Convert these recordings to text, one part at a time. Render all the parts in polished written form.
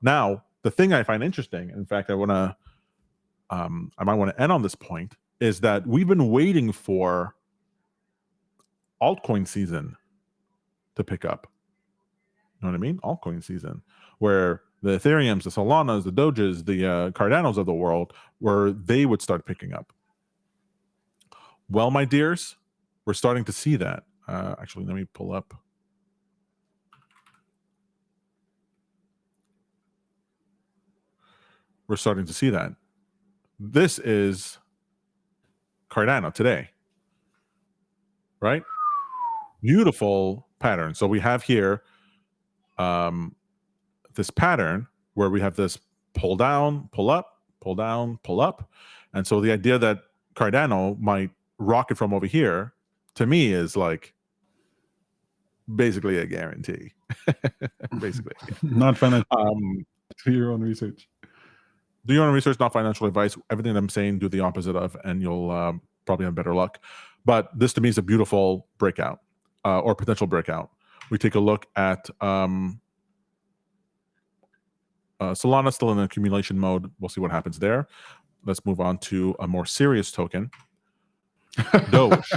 Now, the thing I find interesting, in fact, I might want to end on this point, is that we've been waiting for altcoin season to pick up. You know what I mean? Altcoin season, where the Ethereums, the Solanas, the Doges, the Cardanos of the world, where they would start picking up. Well, my dears, we're starting to see that. Actually, let me pull up. We're starting to see that. This is Cardano today, right? Beautiful pattern. So we have here this pattern where we have this pull down, pull up, pull down, pull up. And so the idea that Cardano might rocket from over here, to me, is like basically a guarantee. Basically. Not financial. Do your own research. Do your own research, not financial advice. Everything I'm saying, do the opposite of, and you'll probably have better luck. But this, to me, is a beautiful breakout or potential breakout. We take a look at Solana, still in accumulation mode. We'll see what happens there. Let's move on to a more serious token. Doge.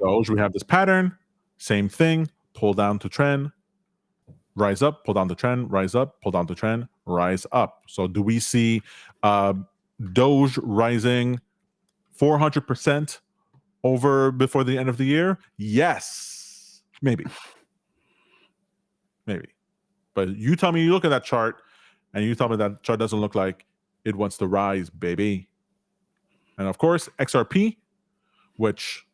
Doge, we have this pattern. Same thing. Pull down to trend. Rise up, pull down the trend, rise up, pull down the trend, rise up. So do we see Doge rising 400% over before the end of the year? Yes. Maybe. But you tell me, you look at that chart, and you tell me that chart doesn't look like it wants to rise, baby. And of course, XRP, which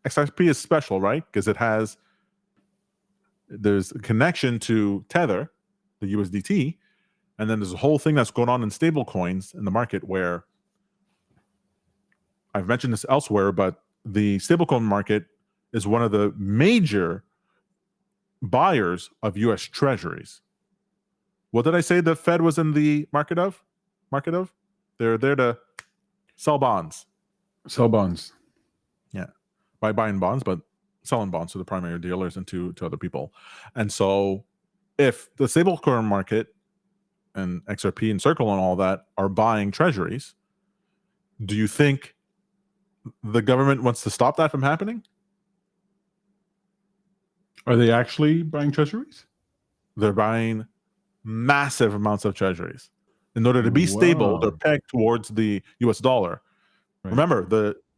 XRP is special, right? Because there's a connection to Tether, the USDT, and then there's a whole thing that's going on in stablecoins in the market where I've mentioned this elsewhere, but the stablecoin market is one of the major buyers of U.S. Treasuries. What did I say the Fed was in the market of? They're there to sell bonds. Sell bonds. Yeah. By buying bonds, but selling bonds to the primary dealers and to other people. And so if the stablecoin market and XRP and Circle and all that are buying treasuries, do you think the government wants to stop that from happening? Are they actually buying treasuries? They're buying massive amounts of treasuries. In order to be stable, they're pegged towards the US dollar. Right. Remember,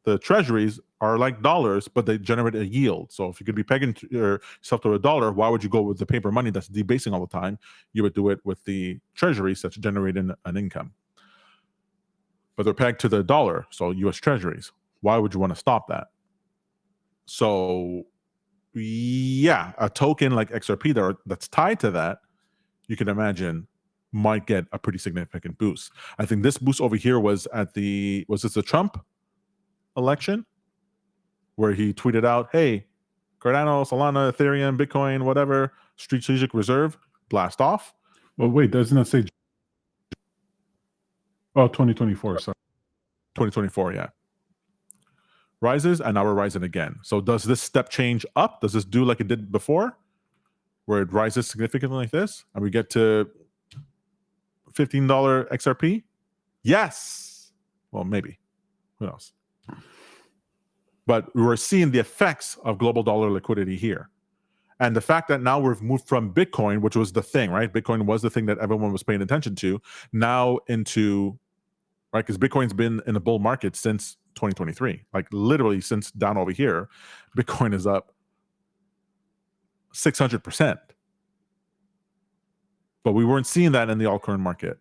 the treasuries are like dollars, but they generate a yield. So if you could be pegging yourself to a dollar, why would you go with the paper money that's debasing all the time? You would do it with the treasuries that's generating an income. But they're pegged to the dollar, so US treasuries. Why would you want to stop that? So yeah, a token like XRP that's tied to that, you can imagine, might get a pretty significant boost. I think this boost over here was at was this the Trump election, where he tweeted out, hey, Cardano, Solana, Ethereum, Bitcoin, whatever, strategic reserve, blast off. Well, wait, doesn't it say 2024, sorry. 2024, yeah. Rises, and now we're rising again. So does this step change up? Does this do like it did before, where it rises significantly like this, and we get to $15 XRP? Yes. Well, maybe. Who knows? But we're seeing the effects of global dollar liquidity here. And the fact that now we've moved from Bitcoin, which was the thing, right? Bitcoin was the thing that everyone was paying attention to, now into, right? Because Bitcoin's been in a bull market since 2023. Like literally since down over here, Bitcoin is up 600%. But we weren't seeing that in the altcoin market.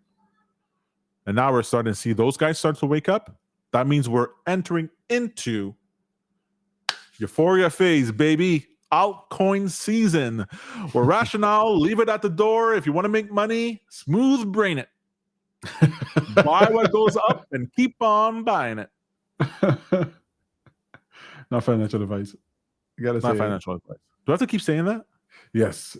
And now we're starting to see those guys start to wake up. That means we're entering into euphoria phase, baby. Altcoin season. Where rationale, leave it at the door. If you want to make money, smooth brain it. Buy what goes up and keep on buying it. Not financial advice. You gotta say not financial advice. Do I have to keep saying that? Yes.